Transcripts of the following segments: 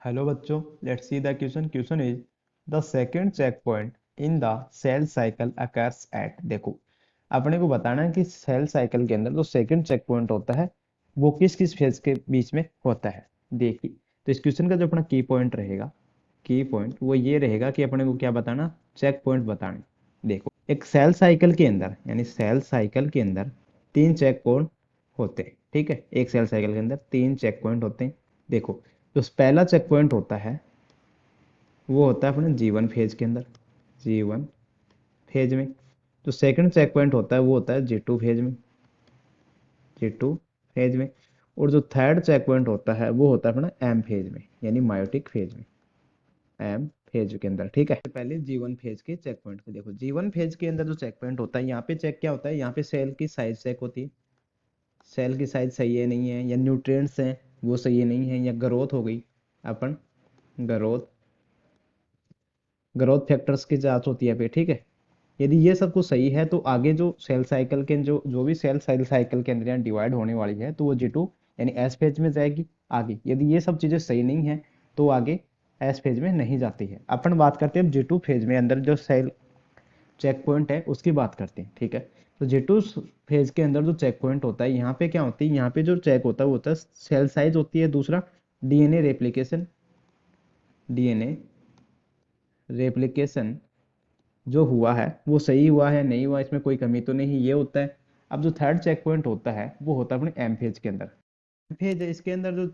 Hello बच्चों, let's see the question. Question is the second checkpoint in the cell cycle occurs at. देखो, अपने को बताना है कि सेल साइकिल के अंदर जो सेकंड चेक पॉइंट होता है वो किस किस फेज के बीच में होता है। देखिए, तो इस क्वेश्चन का जो अपना की पॉइंट रहेगा, की पॉइंट वो ये रहेगा कि अपने को क्या बताना, चेक पॉइंट बताने। देखो, एक सेल साइकिल के अंदर यानी सेल साइकिल के अंदर तीन चेक पॉइंट होते हैं। ठीक है, एक सेल साइकिल के अंदर तीन चेक पॉइंट होते हैं। देखो, जो पहला चेक पॉइंट होता है वो होता है अपने जीवन फेज के अंदर, जीवन फेज में। जो सेकंड चेक पॉइंट होता है वो होता है जी टू फेज में, जी टू फेज में। और जो थर्ड चेक पॉइंट होता है वो होता है अपना एम फेज में, यानी मायोटिक फेज में, एम फेज के अंदर। ठीक है, पहले जीवन फेज के चेक पॉइंट को देखो। जीवन फेज के अंदर जो चेक पॉइंट होता है, यहाँ पे चेक क्या होता है, यहाँ पे सेल की साइज चेक होती है। सेल की साइज सही है नहीं है, या न्यूट्रिएंट्स हैं वो सही है नहीं है, या ग्रोथ हो गई, अपन ग्रोथ ग्रोथ फैक्टर्स की जांच होती है पे। ठीक है, यदि ये सब कुछ सही है तो आगे जो सेल साइकिल के जो जो भी सेल साइकिल के अंदर यहाँ डिवाइड होने वाली है तो वो जी टू यानी एस फेज में जाएगी आगे। यदि ये सब चीज़ें सही नहीं है तो आगे एस फेज में नहीं जाती है। अपन बात करते हैं जी टू फेज में अंदर जो सेल चेक पॉइंट है उसकी बात करते हैं। ठीक है, तो जी टू फेज के अंदर जो चेक पॉइंट होता है, यहाँ पे क्या होती है, यहाँ पे जो चेक होता है वो होता है सेल साइज होती है, दूसरा डीएनए रेप्लिकेशन, डीएनए रेप्लिकेशन जो हुआ है वो सही हुआ है नहीं हुआ, इसमें कोई कमी तो नहीं, ये होता है। अब जो थर्ड चेक पॉइंट होता है वो होता है अपने एम फेज के अंदर। फेज इसके अंदर जो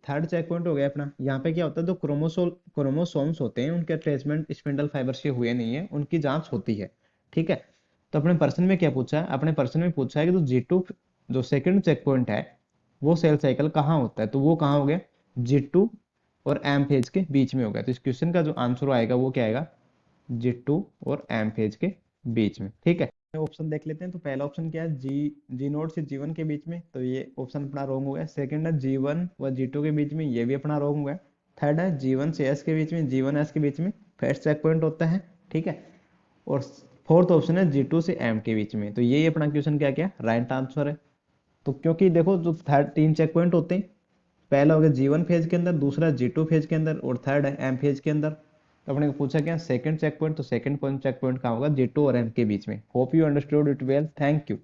थर्ड चेक पॉइंट हो गया अपना, यहाँ पे क्या होता है, जो क्रोमोसोम्स होते हैं उनके अटैचमेंट स्पिंडल फाइबर से हुए नहीं है, उनकी जांच होती है। ठीक है, तो अपने पर्सन में क्या पूछा है, अपने पर्सन में पूछा है कि जो जी टू जो सेकंड चेक पॉइंट है वो सेल साइकिल कहाँ होता है, तो वो कहाँ हो गया, जी टू और एम फेज के बीच में हो गया। तो इस क्वेश्चन का जो आंसर आएगा वो क्या आएगा, जी टू और एम फेज के बीच में। ठीक है, ऑप्शन देख लेते हैं। तो पहला ऑप्शन क्या है, जी नोड से जीवन के बीच में, तो ये ऑप्शन अपना रॉन्ग हो गया। सेकंड है जीवन व जी टू के बीच में, ये भी अपना रॉन्ग हुआ है। थर्ड है जीवन से एस के बीच में, जीवन एस के बीच में फर्स्ट चेक पॉइंट होता है। ठीक है, और फोर्थ ऑप्शन है जी टू से एम के बीच में, तो ये अपना क्वेश्चन क्या क्या राइट आंसर है। तो क्योंकि देखो जो थर्ड तीन चेक पॉइंट होते हैं, पहला हो गया जीवन फेज के अंदर, दूसरा जी टू फेज के अंदर, और थर्ड है एम फेज के अंदर। तो अपने को पूछा क्या सेकंड चेक पॉइंट, तो सेकंड पॉइंट चेक पॉइंट कहाँ होगा, जी टू और एम के बीच में। Hope you understood it well, thank you.